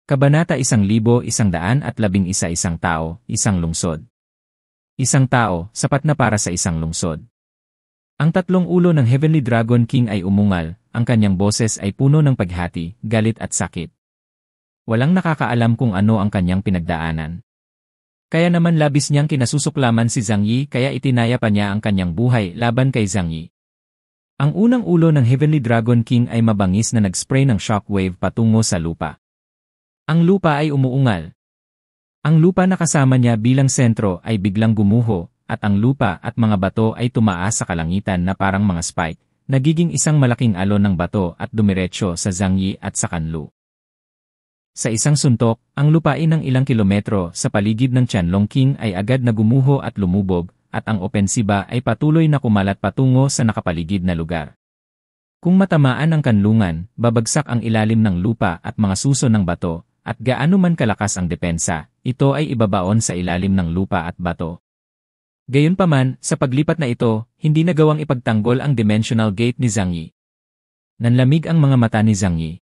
Kabanata 1111 Isang tao, isang lungsod. Isang tao, sapat na para sa isang lungsod. Ang tatlong ulo ng Heavenly Dragon King ay umungal, ang kanyang boses ay puno ng paghati, galit at sakit. Walang nakakaalam kung ano ang kanyang pinagdaanan. Kaya naman labis niyang kinasusuklaman si Zhang Yi kaya itinaya pa niya ang kanyang buhay laban kay Zhang Yi. Ang unang ulo ng Heavenly Dragon King ay mabangis na nag-spray ng shockwave patungo sa lupa. Ang lupa ay umuungal. Ang lupa na kasama niya bilang sentro ay biglang gumuho, at ang lupa at mga bato ay tumaas sa kalangitan na parang mga spike, nagiging isang malaking alon ng bato at dumiretso sa Zhang Yi at sa kanlu. Sa isang suntok, ang lupain ng ilang kilometro sa paligid ng Qianlong King ay agad na gumuho at lumubog, at ang opensiba ay patuloy na kumalat patungo sa nakapaligid na lugar. Kung matamaan ang kanlungan, babagsak ang ilalim ng lupa at mga suso ng bato, at gaano man kalakas ang depensa, ito ay ibabaon sa ilalim ng lupa at bato. Gayunpaman, sa paglipat na ito, hindi nagawang ipagtanggol ang dimensional gate ni Zhang Yi. Nanlamig ang mga mata ni Zhang Yi.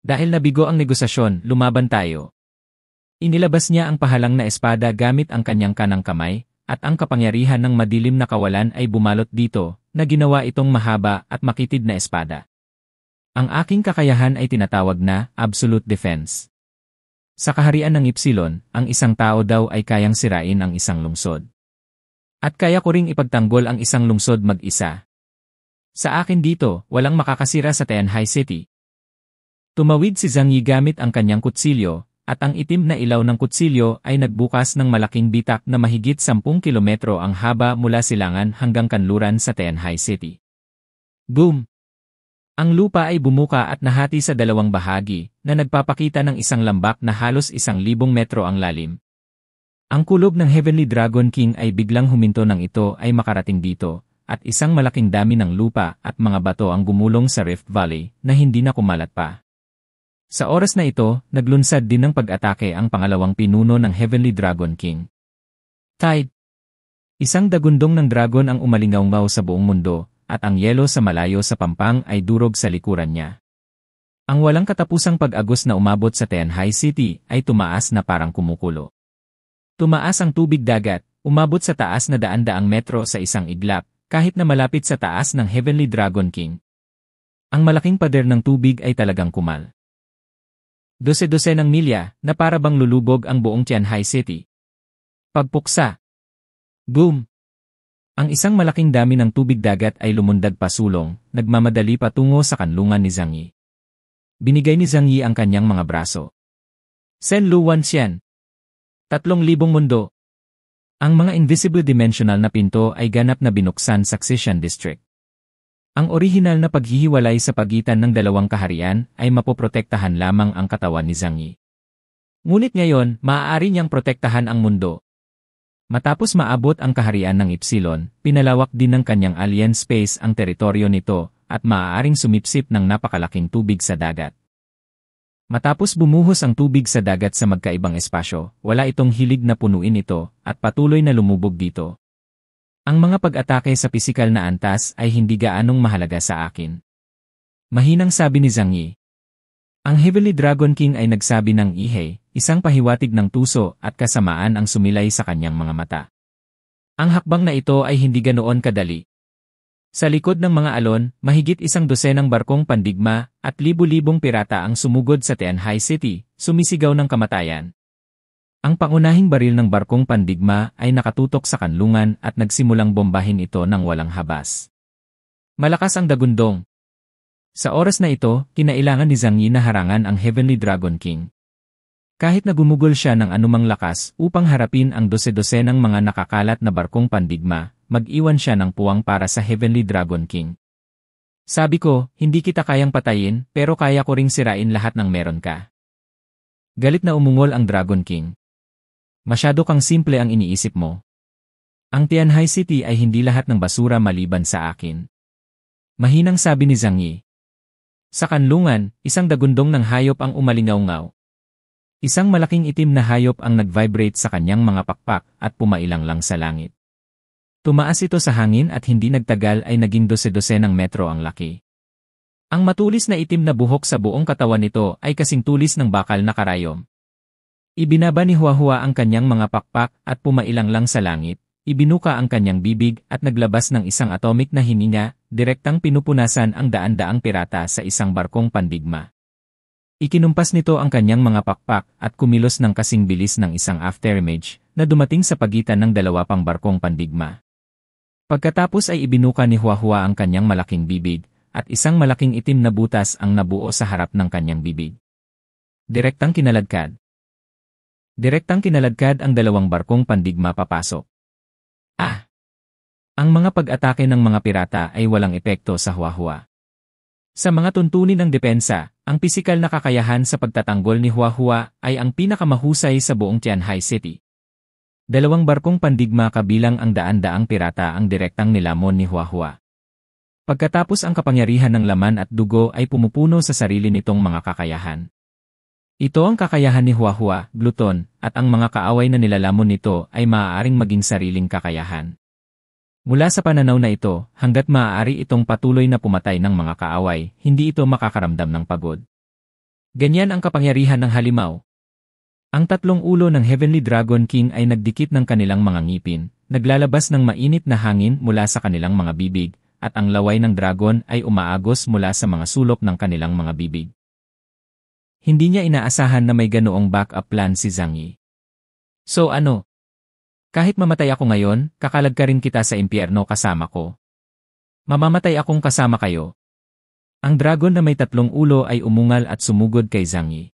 Dahil nabigo ang negosasyon, lumaban tayo. Inilabas niya ang pahalang na espada gamit ang kanyang kanang kamay, at ang kapangyarihan ng madilim na kawalan ay bumalot dito, na ginawa itong mahaba at makitid na espada. Ang aking kakayahan ay tinatawag na absolute defense. Sa kaharian ng Epsilon, ang isang tao daw ay kayang sirain ang isang lungsod. At kaya ko ring ipagtanggol ang isang lungsod mag-isa. Sa akin dito, walang makakasira sa Tianhai City. Tumawid si Zhang Yi gamit ang kanyang kutsilyo, at ang itim na ilaw ng kutsilyo ay nagbukas ng malaking bitak na mahigit 10 kilometro ang haba mula silangan hanggang kanluran sa Tianhai City. Boom! Ang lupa ay bumuka at nahati sa dalawang bahagi, na nagpapakita ng isang lambak na halos 1,000 metro ang lalim. Ang kulob ng Heavenly Dragon King ay biglang huminto nang ito ay makarating dito, at isang malaking dami ng lupa at mga bato ang gumulong sa Rift Valley na hindi na kumalat pa. Sa oras na ito, naglunsad din ng pag-atake ang pangalawang pinuno ng Heavenly Dragon King. Tide. Isang dagundong ng dragon ang umalingaw-ngaw sa buong mundo, at ang yelo sa malayo sa pampang ay durog sa likuran niya. Ang walang katapusang pag-agos na umabot sa Tianhai City ay tumaas na parang kumukulo. Tumaas ang tubig dagat, umabot sa taas na daan-daang metro sa isang iglap, kahit na malapit sa taas ng Heavenly Dragon King. Ang malaking pader ng tubig ay talagang kumal. Dose-dose ng milya na para bang lulubog ang buong Tianhai City. Pagpuksa. Boom! Ang isang malaking dami ng tubig dagat ay lumundag pasulong, nagmamadali patungo sa kanlungan ni Zhang Yi. Binigay ni Zhang Yi ang kanyang mga braso. Sen Lu Wanxian. 3,000 mundo. Ang mga invisible dimensional na pinto ay ganap na binuksan sa Xixian District. Ang orihinal na paghihiwalay sa pagitan ng dalawang kaharian ay mapoprotektahan lamang ang katawan ni Zhang Yi. Ngunit ngayon, maaari niyang protektahan ang mundo. Matapos maabot ang kaharian ng Epsilon, pinalawak din ng kanyang alien space ang teritoryo nito at maaaring sumipsip ng napakalaking tubig sa dagat. Matapos bumuhos ang tubig sa dagat sa magkaibang espasyo, wala itong hilig na punuin ito at patuloy na lumubog dito. Ang mga pag-atake sa pisikal na antas ay hindi gaanong mahalaga sa akin. Mahinang sabi ni Zhang Yi. Ang Heavenly Dragon King ay nagsabi ng ihey, isang pahiwatig ng tuso at kasamaan ang sumilay sa kanyang mga mata. Ang hakbang na ito ay hindi ganoon kadali. Sa likod ng mga alon, mahigit 100 barkong pandigma at libu-libong pirata ang sumugod sa Tianhai City, sumisigaw ng kamatayan. Ang pangunahing baril ng barkong pandigma ay nakatutok sa kanlungan at nagsimulang bombahin ito ng walang habas. Malakas ang dagundong. Sa oras na ito, kinailangan ni Zhang Yi na harangan ang Heavenly Dragon King. Kahit na gumugol siya ng anumang lakas upang harapin ang dose-dose ng mga nakakalat na barkong pandigma, mag-iwan siya ng puwang para sa Heavenly Dragon King. Sabi ko, hindi kita kayang patayin, pero kaya ko ring sirain lahat ng meron ka. Galit na umungol ang Dragon King. Masyado kang simple ang iniisip mo. Ang Tianhai City ay hindi lahat ng basura maliban sa akin. Mahinang sabi ni Zhang Yi. Sa kanlungan, isang dagundong ng hayop ang umalingaw-ngaw. Isang malaking itim na hayop ang nag-vibrate sa kanyang mga pakpak at pumailang lang sa langit. Tumaas ito sa hangin at hindi nagtagal ay naging dose-dose ng metro ang laki. Ang matulis na itim na buhok sa buong katawan nito ay kasing tulis ng bakal na karayom. Ibinaba ni Huahua ang kanyang mga pakpak at pumailang lang sa langit, ibinuka ang kanyang bibig at naglabas ng isang atomic na hininga, direktang pinupunasan ang daan-daang pirata sa isang barkong pandigma. Ikinumpas nito ang kanyang mga pakpak at kumilos ng kasing bilis ng isang afterimage na dumating sa pagitan ng dalawa pang barkong pandigma. Pagkatapos ay ibinuka ni Huahua ang kanyang malaking bibig, at isang malaking itim na butas ang nabuo sa harap ng kanyang bibig. Direktang kinaladkad ang dalawang barkong pandigma papasok. Ang mga pag-atake ng mga pirata ay walang epekto sa Huahua. Sa mga tuntunin ng depensa, ang pisikal na kakayahan sa pagtatanggol ni Huahua ay ang pinakamahusay sa buong Tianhai City. Dalawang barkong pandigma kabilang ang daan-daang pirata ang direktang nilamon ni Huahua. Pagkatapos ang kapangyarihan ng laman at dugo ay pumupuno sa sarili nitong mga kakayahan. Ito ang kakayahan ni Huahua, Gluton, at ang mga kaaway na nilalamon nito ay maaaring maging sariling kakayahan. Mula sa pananaw na ito, hanggat maaari itong patuloy na pumatay ng mga kaaway, hindi ito makakaramdam ng pagod. Ganyan ang kapangyarihan ng halimaw. Ang tatlong ulo ng Heavenly Dragon King ay nagdikit ng kanilang mga ngipin, naglalabas ng mainit na hangin mula sa kanilang mga bibig, at ang laway ng dragon ay umaagos mula sa mga sulok ng kanilang mga bibig. Hindi niya inaasahan na may ganoong backup plan si Zhang Yi. So ano? Kahit mamatay ako ngayon, kakalag ka rin kita sa impyerno kasama ko. Mamamatay akong kasama kayo. Ang dragon na may tatlong ulo ay umungal at sumugod kay Zhang Yi.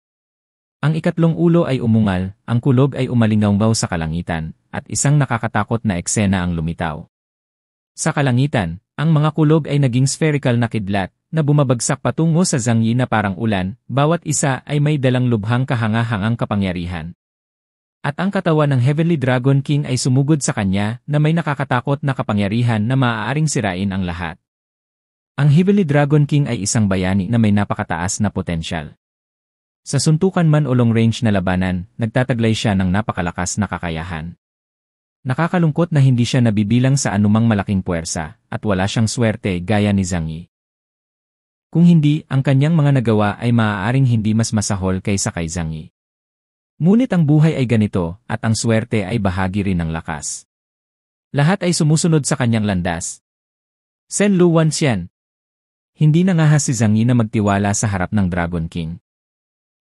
Ang ikatlong ulo ay umungal, ang kulog ay umalingaw sa kalangitan, at isang nakakatakot na eksena ang lumitaw. Sa kalangitan, ang mga kulog ay naging spherical na kidlat, na bumabagsak patungo sa Zhang Yi na parang ulan, bawat isa ay may dalang lubhang kahanga-hangang kapangyarihan. At ang katawan ng Heavenly Dragon King ay sumugod sa kanya na may nakakatakot na kapangyarihan na maaaring sirain ang lahat. Ang Heavenly Dragon King ay isang bayani na may napakataas na potensyal. Sa suntukan man o long-range na labanan, nagtataglay siya ng napakalakas na kakayahan. Nakakalungkot na hindi siya nabibilang sa anumang malaking puwersa, at wala siyang swerte gaya ni Zhang Yi. Kung hindi, ang kanyang mga nagawa ay maaaring hindi mas masahol kaysa kay Zhang Yi. Ngunit ang buhay ay ganito, at ang swerte ay bahagi rin ng lakas. Lahat ay sumusunod sa kanyang landas. Sen Luwan Xian. Hindi nangahas si Zhang Yi na magtiwala sa harap ng Dragon King.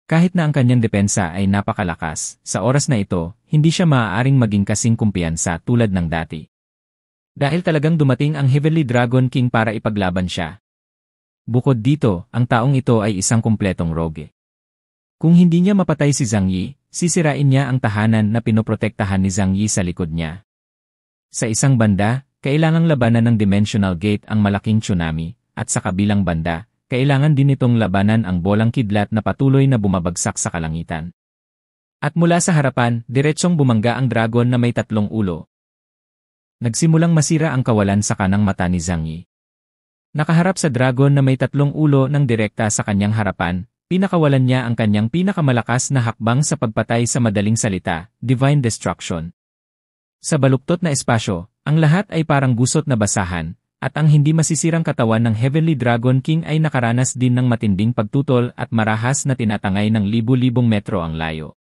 Kahit na ang kanyang depensa ay napakalakas, sa oras na ito, hindi siya maaaring maging kasing kumpiyansa tulad ng dati. Dahil talagang dumating ang Heavenly Dragon King para ipaglaban siya. Bukod dito, ang taong ito ay isang kumpletong rogue. Kung hindi niya mapatay si Zhang Yi, sisirain niya ang tahanan na pinoprotektahan ni Zhang Yi sa likod niya. Sa isang banda, kailangang labanan ng Dimensional Gate ang malaking tsunami, at sa kabilang banda, kailangan din itong labanan ang bolang kidlat na patuloy na bumabagsak sa kalangitan. At mula sa harapan, diretsong bumangga ang dragon na may tatlong ulo. Nagsimulang masira ang kawalan sa kanang mata ni Zhang Yi. Nakaharap sa dragon na may tatlong ulo ng direkta sa kanyang harapan, pinakawalan niya ang kanyang pinakamalakas na hakbang sa pagpatay sa madaling salita, Divine Destruction. Sa baluktot na espasyo, ang lahat ay parang gusot na basahan, at ang hindi masisirang katawan ng Heavenly Dragon King ay nakaranas din ng matinding pagtutol at marahas na tinatangay ng libu-libong metro ang layo.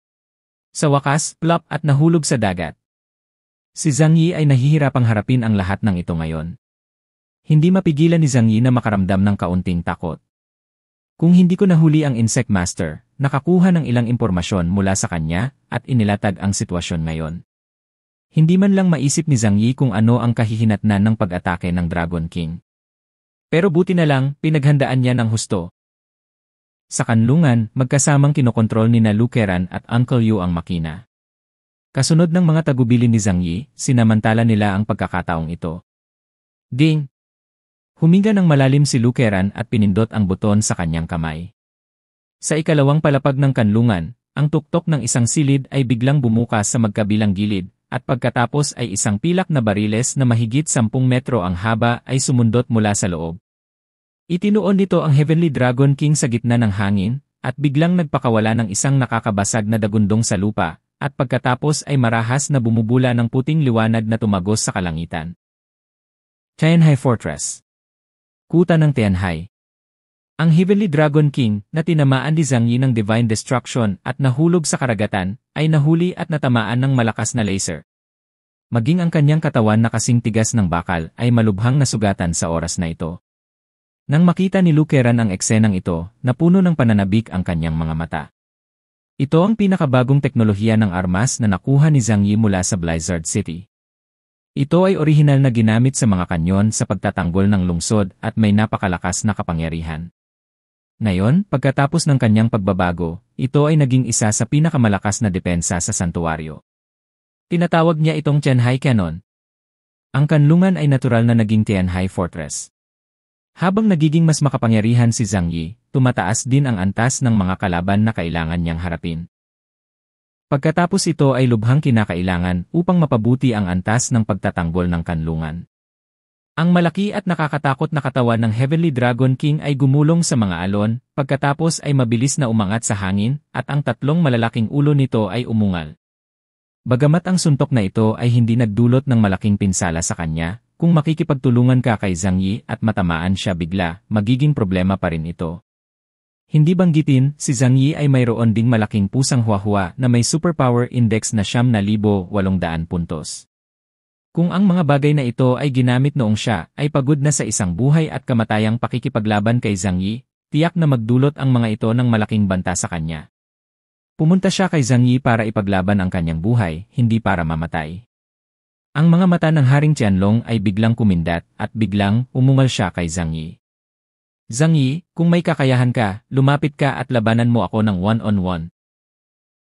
Sa wakas, plop at nahulog sa dagat. Si Zhang Yi ay nahihirapang harapin ang lahat ng ito ngayon. Hindi mapigilan ni Zhang Yi na makaramdam ng kaunting takot. Kung hindi ko nahuli ang Insect Master, nakakuha ng ilang impormasyon mula sa kanya at inilatag ang sitwasyon ngayon. Hindi man lang maisip ni Zhang Yi kung ano ang kahihinatnan ng pag-atake ng Dragon King. Pero buti na lang, pinaghandaan niya ng husto. Sa kanlungan, magkasamang kinokontrol ni na Lukeran at Uncle Yu ang makina. Kasunod ng mga tagubilin ni Zhang Yi, sinamantala nila ang pagkakataong ito. Ding! Huminga ng malalim si Lukeran at pinindot ang buton sa kanyang kamay. Sa ikalawang palapag ng kanlungan, ang tuktok ng isang silid ay biglang bumukas sa magkabilang gilid, at pagkatapos ay isang pilak na bariles na mahigit 10 metro ang haba ay sumundot mula sa loob. Itinuon nito ang Heavenly Dragon King sa gitna ng hangin, at biglang nagpakawala ng isang nakakabasag na dagundong sa lupa, at pagkatapos ay marahas na bumubula ng puting liwanag na tumagos sa kalangitan. Tianhai Fortress. Kuta ng Tianhai. Ang Heavenly Dragon King, na tinamaan ni Zhang Yi ng Divine Destruction at nahulog sa karagatan, ay nahuli at natamaan ng malakas na laser. Maging ang kanyang katawan na kasing tigas ng bakal ay malubhang nasugatan sa oras na ito. Nang makita ni Lu Keran ang eksenang ito, napuno ng pananabik ang kanyang mga mata. Ito ang pinakabagong teknolohiya ng armas na nakuha ni Zhang Yi mula sa Blizzard City. Ito ay orihinal na ginamit sa mga kanyon sa pagtatanggol ng lungsod at may napakalakas na kapangyarihan. Ngayon, pagkatapos ng kanyang pagbabago, ito ay naging isa sa pinakamalakas na depensa sa santuwaryo. Tinatawag niya itong Tianhai Cannon. Ang kanlungan ay natural na naging Tianhai Fortress. Habang nagiging mas makapangyarihan si Zhang Yi, tumataas din ang antas ng mga kalaban na kailangan niyang harapin. Pagkatapos ito ay lubhang kinakailangan upang mapabuti ang antas ng pagtatanggol ng kanlungan. Ang malaki at nakakatakot na katawan ng Heavenly Dragon King ay gumulong sa mga alon, pagkatapos ay mabilis na umangat sa hangin, at ang tatlong malalaking ulo nito ay umungal. Bagamat ang suntok na ito ay hindi nagdulot ng malaking pinsala sa kanya, kung makikipagtulungan ka kay Zhang Yi at matamaan siya bigla, magiging problema pa rin ito. Hindi banggitin, si Zhang Yi ay mayroon ding malaking pusang huahua na may superpower index na 9,800 puntos. Kung ang mga bagay na ito ay ginamit noong siya ay pagod na sa isang buhay at kamatayang pakikipaglaban kay Zhang Yi, tiyak na magdulot ang mga ito ng malaking banta sa kanya. Pumunta siya kay Zhang Yi para ipaglaban ang kanyang buhay, hindi para mamatay. Ang mga mata ng Haring Qianlong ay biglang kumindat at biglang umungal siya kay Zhang Yi. Zhang Yi, kung may kakayahan ka, lumapit ka at labanan mo ako ng one-on-one.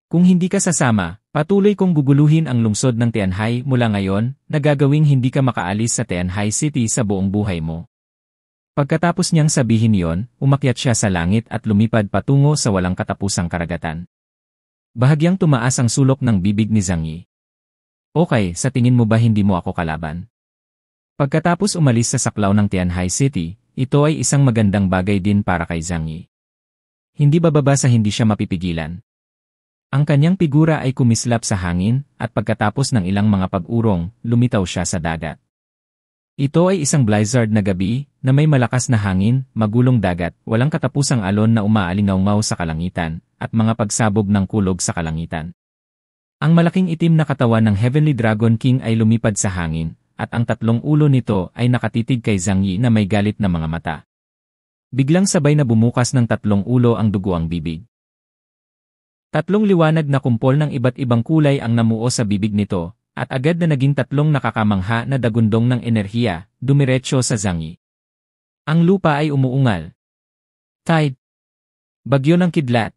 Kung hindi ka sasama, patuloy kong guguluhin ang lungsod ng Tianhai mula ngayon, na gagawing hindi ka makaalis sa Tianhai City sa buong buhay mo. Pagkatapos niyang sabihin yon, umakyat siya sa langit at lumipad patungo sa walang katapusang karagatan. Bahagyang tumaas ang sulok ng bibig ni Zhang Yi. Okay, sa tingin mo ba hindi mo ako kalaban? Pagkatapos umalis sa saklaw ng Tianhai City, ito ay isang magandang bagay din para kay Zhang Yi. Hindi bababa sa hindi siya mapipigilan. Ang kanyang figura ay kumislap sa hangin, at pagkatapos ng ilang mga pag-urong, lumitaw siya sa dagat. Ito ay isang blizzard na gabi, na may malakas na hangin, magulong dagat, walang katapusang alon na umaalingaw-ngaw sa kalangitan, at mga pagsabog ng kulog sa kalangitan. Ang malaking itim na katawan ng Heavenly Dragon King ay lumipad sa hangin, at ang tatlong ulo nito ay nakatitig kay Zhang Yi na may galit na mga mata. Biglang sabay na bumukas ng tatlong ulo ang duguang bibig. Tatlong liwanag na kumpol ng iba't ibang kulay ang namuo sa bibig nito, at agad na naging tatlong nakakamangha na dagundong ng enerhiya, dumiretso sa Zhang Yi. Ang lupa ay umuungal. Tide. Bagyo ng kidlat.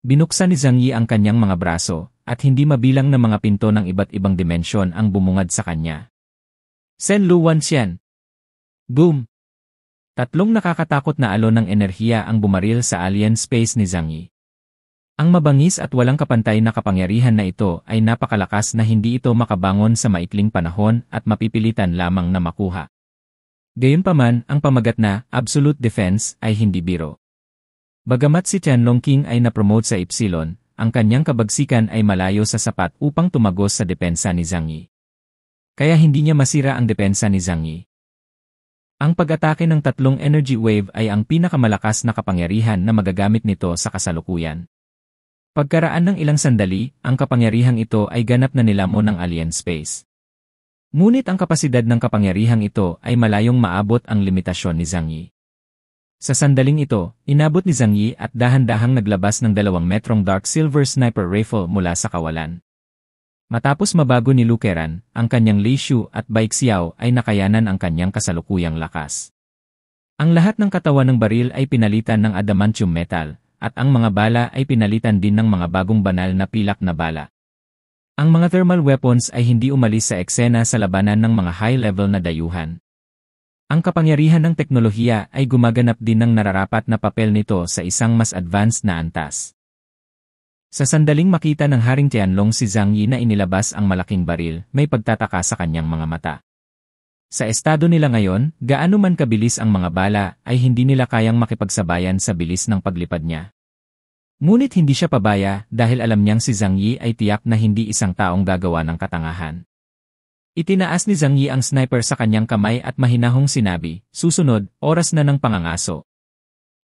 Binuksan ni Zhang Yi ang kanyang mga braso, at hindi mabilang na mga pinto ng iba't ibang dimensyon ang bumungad sa kanya. Sen Lu Wanxian. Boom! Tatlong nakakatakot na alon ng enerhiya ang bumaril sa alien space ni Zhang Yi. Ang mabangis at walang kapantay na kapangyarihan na ito ay napakalakas na hindi ito makabangon sa maikling panahon at mapipilitan lamang na makuha. Gayunpaman, ang pamagat na absolute defense ay hindi biro. Bagamat si Qianlong King ay napromote sa Epsilon, ang kanyang kabagsikan ay malayo sa sapat upang tumagos sa depensa ni Zhang Yi. Kaya hindi niya masira ang depensa ni Zhang Yi. Ang pag-atake ng tatlong energy wave ay ang pinakamalakas na kapangyarihan na magagamit nito sa kasalukuyan. Pagkaraan ng ilang sandali, ang kapangyarihang ito ay ganap na nilamon ng alien space. Ngunit ang kapasidad ng kapangyarihang ito ay malayong maabot ang limitasyon ni Zhang Yi. Sa sandaling ito, inabot ni Zhang Yi at dahan-dahang naglabas ng 2 metrong dark silver sniper rifle mula sa kawalan. Matapos mabago ni Lu Keran, ang kanyang Lei Shu at Bai Xiao ay nakayanan ang kanyang kasalukuyang lakas. Ang lahat ng katawan ng baril ay pinalitan ng adamantium metal, at ang mga bala ay pinalitan din ng mga bagong banal na pilak na bala. Ang mga thermal weapons ay hindi umalis sa eksena sa labanan ng mga high-level na dayuhan. Ang kapangyarihan ng teknolohiya ay gumaganap din ng nararapat na papel nito sa isang mas advanced na antas. Sa sandaling makita ng Haring Qianlong si Zhang Yi na inilabas ang malaking baril, may pagtataka sa kanyang mga mata. Sa estado nila ngayon, gaano man kabilis ang mga bala, ay hindi nila kayang makipagsabayan sa bilis ng paglipad niya. Ngunit hindi siya pabaya dahil alam niyang si Zhang Yi ay tiyak na hindi isang taong gagawa ng katangahan. Itinaas ni Zhang Yi ang sniper sa kanyang kamay at mahinahong sinabi, "Susunod, oras na ng pangangaso."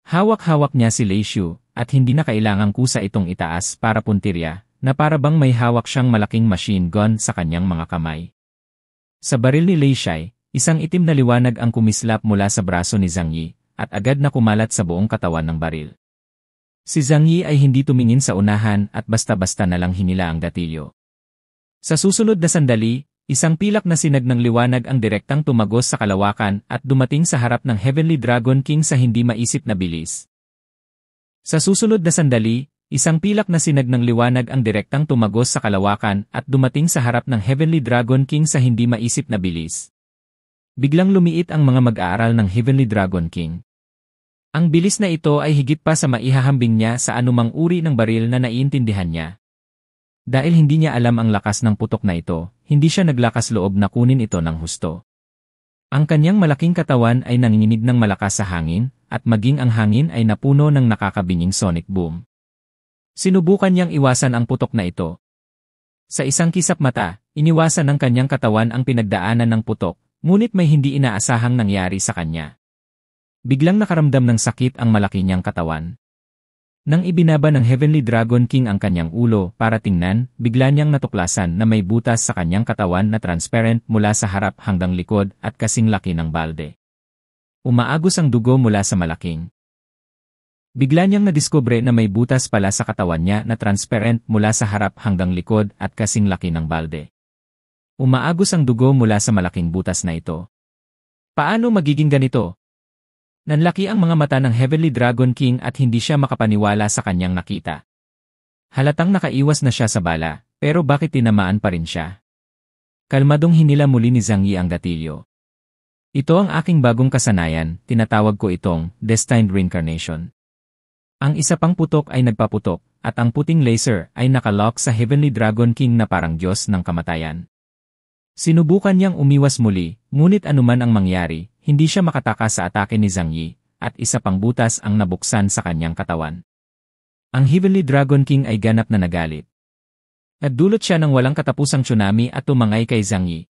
Hawak-hawak niya si Lei Shu, at hindi na kailangang kusa itong itaas para puntirya, na para bang may hawak siyang malaking machine gun sa kanyang mga kamay. Sa baril ni Lei Shai, isang itim na liwanag ang kumislap mula sa braso ni Zhang Yi, at agad na kumalat sa buong katawan ng baril. Si Zhang Yi ay hindi tumingin sa unahan at basta-basta na lang hinila ang gatilyo. Sa susunod na sandali, isang pilak na sinag ng liwanag ang direktang tumagos sa kalawakan at dumating sa harap ng Heavenly Dragon King sa hindi maisip na bilis. Sa susunod na sandali, isang pilak na sinag ng liwanag ang direktang tumagos sa kalawakan at dumating sa harap ng Heavenly Dragon King sa hindi maisip na bilis. Biglang lumiit ang mga mag-aaral ng Heavenly Dragon King. Ang bilis na ito ay higit pa sa maihahambing niya sa anumang uri ng baril na naiintindihan niya. Dahil hindi niya alam ang lakas ng putok na ito, hindi siya naglakas loob na kunin ito ng husto. Ang kanyang malaking katawan ay nanginginig ng malakas sa hangin, at maging ang hangin ay napuno ng nakakabinging sonic boom. Sinubukan niyang iwasan ang putok na ito. Sa isang kisap mata, iniwasan ng kanyang katawan ang pinagdaanan ng putok, ngunit may hindi inaasahang nangyari sa kanya. Biglang nakaramdam ng sakit ang malaki niyang katawan. Nang ibinaba ng Heavenly Dragon King ang kanyang ulo para tingnan, bigla niyang natuklasan na may butas sa kanyang katawan na transparent mula sa harap hanggang likod at kasing laki ng balde. Umaagos ang dugo mula sa malaking. Bigla niyang nadiskubre na may butas pala sa katawan niya na transparent mula sa harap hanggang likod at kasing laki ng balde. Umaagos ang dugo mula sa malaking butas na ito. Paano magiging ganito? Nanlaki ang mga mata ng Heavenly Dragon King at hindi siya makapaniwala sa kanyang nakita. Halatang nakaiwas na siya sa bala, pero bakit tinamaan pa rin siya? Kalmadong hinila muli ni Zhang Yi ang gatilyo. Ito ang aking bagong kasanayan, tinatawag ko itong Destined Reincarnation. Ang isa pang putok ay nagpaputok, at ang puting laser ay nakalock sa Heavenly Dragon King na parang Diyos ng kamatayan. Sinubukan niyang umiwas muli, ngunit anuman ang mangyari, hindi siya makatakas sa atake ni Zhang Yi, at isa pang butas ang nabuksan sa kanyang katawan. Ang Heavenly Dragon King ay ganap na nagalit. Nagdulot siya ng walang katapusang tsunami at tumangay kay Zhang Yi.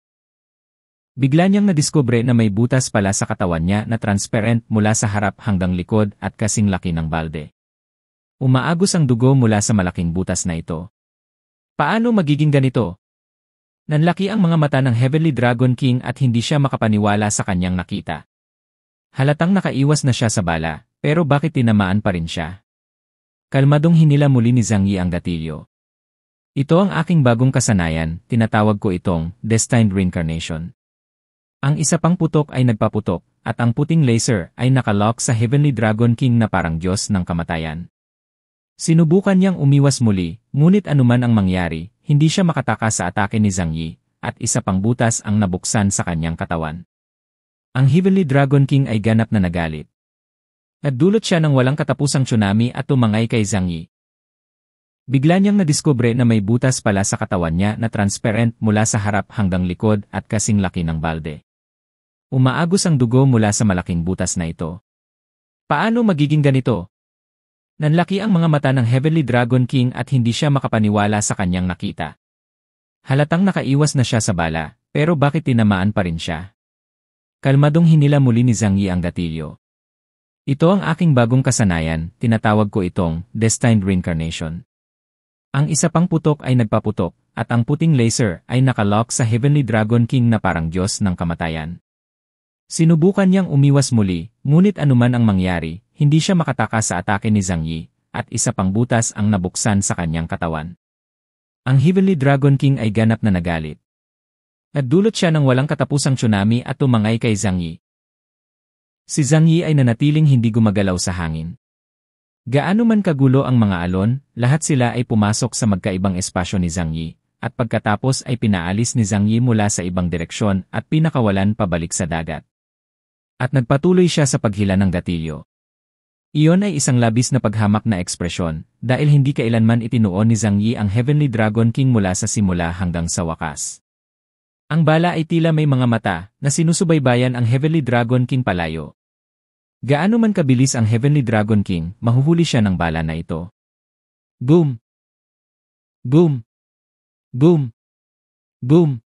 Bigla niyang nadiskubre na may butas pala sa katawan niya na transparent mula sa harap hanggang likod at kasing laki ng balde. Umaagos ang dugo mula sa malaking butas na ito. Paano magiging ganito? Nanlaki ang mga mata ng Heavenly Dragon King at hindi siya makapaniwala sa kanyang nakita. Halatang nakaiwas na siya sa bala, pero bakit tinamaan pa rin siya? Kalmadong hinila muli ni Zhang Yi ang gatilyo. Ito ang aking bagong kasanayan, tinatawag ko itong Destined Reincarnation. Ang isa pang putok ay nagpaputok, at ang puting laser ay nakalock sa Heavenly Dragon King na parang Diyos ng kamatayan. Sinubukan niyang umiwas muli, ngunit anuman ang mangyari, hindi siya makatakas sa atake ni Zhang Yi, at isa pang butas ang nabuksan sa kanyang katawan. Ang Heavenly Dragon King ay ganap na nagalit. Nagdulot siya ng walang katapusang tsunami at tumangay kay Zhang Yi. Bigla niyang nadiskubre na may butas pala sa katawan niya na transparent mula sa harap hanggang likod at kasing laki ng balde. Umaagos ang dugo mula sa malaking butas na ito. Paano magiging ganito? Nanlaki ang mga mata ng Heavenly Dragon King at hindi siya makapaniwala sa kanyang nakita. Halatang nakaiwas na siya sa bala, pero bakit tinamaan pa rin siya? Kalmadong hinila muli ni Zhang Yi ang gatilyo. Ito ang aking bagong kasanayan, tinatawag ko itong Destined Reincarnation. Ang isa pang putok ay nagpaputok, at ang puting laser ay nakalock sa Heavenly Dragon King na parang Diyos ng kamatayan. Sinubukan niyang umiwas muli, ngunit anuman ang mangyari, hindi siya makatakas sa atake ni Zhang Yi, at isa pang butas ang nabuksan sa kanyang katawan. Ang Heavenly Dragon King ay ganap na nagalit. Nagdulot siya ng walang katapusang tsunami at tumangay kay Zhang Yi. Si Zhang Yi ay nanatiling hindi gumagalaw sa hangin. Gaano man kagulo ang mga alon, lahat sila ay pumasok sa magkaibang espasyo ni Zhang Yi, at pagkatapos ay pinaalis ni Zhang Yi mula sa ibang direksyon at pinakawalan pabalik sa dagat. At nagpatuloy siya sa paghila ng gatilyo. Iyon ay isang labis na paghamak na ekspresyon, dahil hindi kailanman itinuon ni Zhang Yi ang Heavenly Dragon King mula sa simula hanggang sa wakas. Ang bala ay tila may mga mata, na sinusubaybayan ang Heavenly Dragon King palayo. Gaano man kabilis ang Heavenly Dragon King, mahuhuli siya ng bala na ito. Boom! Boom! Boom! Boom!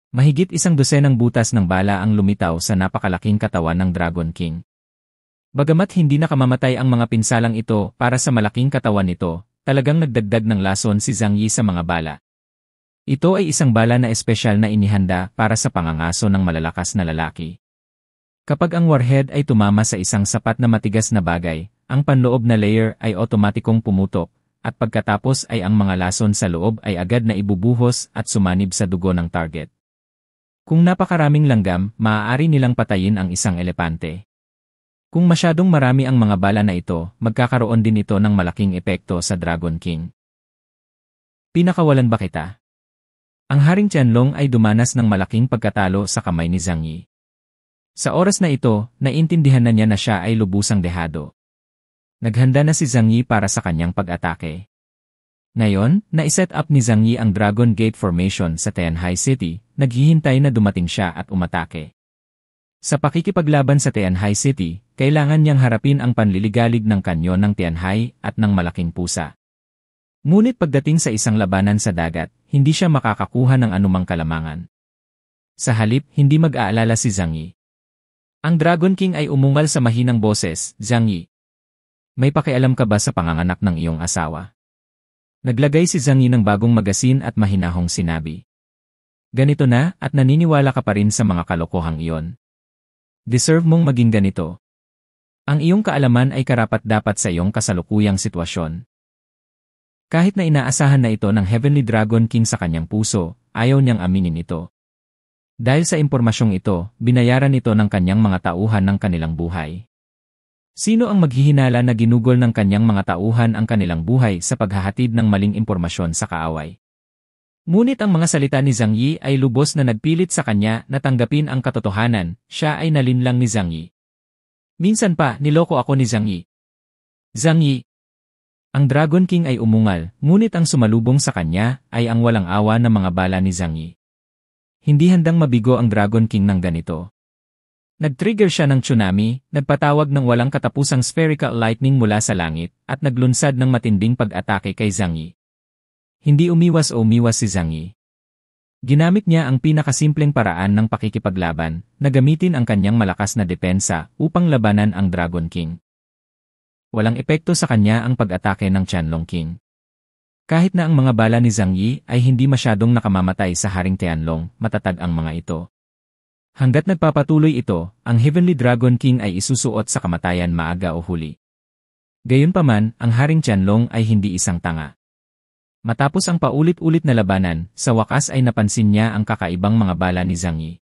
Mahigit 100 butas ng bala ang lumitaw sa napakalaking katawan ng Dragon King. Bagamat hindi nakamamatay ang mga pinsalang ito para sa malaking katawan nito, talagang nagdagdag ng lason si Zhang Yi sa mga bala. Ito ay isang bala na espesyal na inihanda para sa pangangaso ng malalakas na lalaki. Kapag ang warhead ay tumama sa isang sapat na matigas na bagay, ang panloob na layer ay otomatikong pumutok, at pagkatapos ay ang mga lason sa loob ay agad na ibubuhos at sumanib sa dugo ng target. Kung napakaraming langgam, maaari nilang patayin ang isang elepante. Kung masyadong marami ang mga bala na ito, magkakaroon din ito ng malaking epekto sa Dragon King. Pinakawalan ba kita? Ang Haring Qianlong ay dumanas ng malaking pagkatalo sa kamay ni Zhang Yi. Sa oras na ito, naintindihan na niya na siya ay lubusang dehado. Naghanda na si Zhang Yi para sa kanyang pag-atake. Ngayon, naiset up ni Zhang Yi ang Dragon Gate Formation sa Tianhai City, naghihintay na dumating siya at umatake. Sa pakikipaglaban sa Tianhai City, kailangan niyang harapin ang panliligalig ng kanyon ng Tianhai at ng malaking pusa. Ngunit pagdating sa isang labanan sa dagat, hindi siya makakakuha ng anumang kalamangan. Sa halip, hindi mag-aalala si Zhang Yi. Ang Dragon King ay umungal sa mahinang boses, "Zhang Yi, may pakialam ka ba sa panganganak ng iyong asawa?" Naglagay si Zhang Yi ng bagong magasin at mahinahong sinabi, "Ganito na at naniniwala ka pa rin sa mga kalokohang iyon. Deserve mong maging ganito. Ang iyong kaalaman ay karapat-dapat sa iyong kasalukuyang sitwasyon." Kahit na inaasahan na ito ng Heavenly Dragon King sa kanyang puso, ayaw niyang aminin ito. Dahil sa impormasyong ito, binayaran ito ng kanyang mga tauhan ng kanilang buhay. Sino ang maghihinala na ginugol ng kanyang mga tauhan ang kanilang buhay sa paghahatid ng maling impormasyon sa kaaway? Ngunit ang mga salita ni Zhang Yi ay lubos na nagpilit sa kanya na tanggapin ang katotohanan, siya ay nalinlang ni Zhang Yi. "Minsan pa, niloko ako ni Zhang Yi." "Zhang Yi." Ang Dragon King ay umungal, ngunit ang sumalubong sa kanya ay ang walang awa na mga bala ni Zhang Yi. Hindi handang mabigo ang Dragon King ng ganito. Nag-trigger siya ng tsunami, nagpatawag ng walang katapusang spherical lightning mula sa langit, at naglunsad ng matinding pag-atake kay Zhang Yi. Hindi umiwas si Zhang Yi. Ginamit niya ang pinakasimpleng paraan ng pakikipaglaban, na gamitin ang kanyang malakas na depensa upang labanan ang Dragon King. Walang epekto sa kanya ang pag-atake ng Qianlong King. Kahit na ang mga bala ni Zhang Yi ay hindi masyadong nakamamatay sa Haring Tianlong, matatag ang mga ito. Hanggat nagpapatuloy ito, ang Heavenly Dragon King ay isusuot sa kamatayan maaga o huli. Gayunpaman, ang Haring Qianlong ay hindi isang tanga. Matapos ang paulit-ulit na labanan, sa wakas ay napansin niya ang kakaibang mga bala ni Zhang Yi.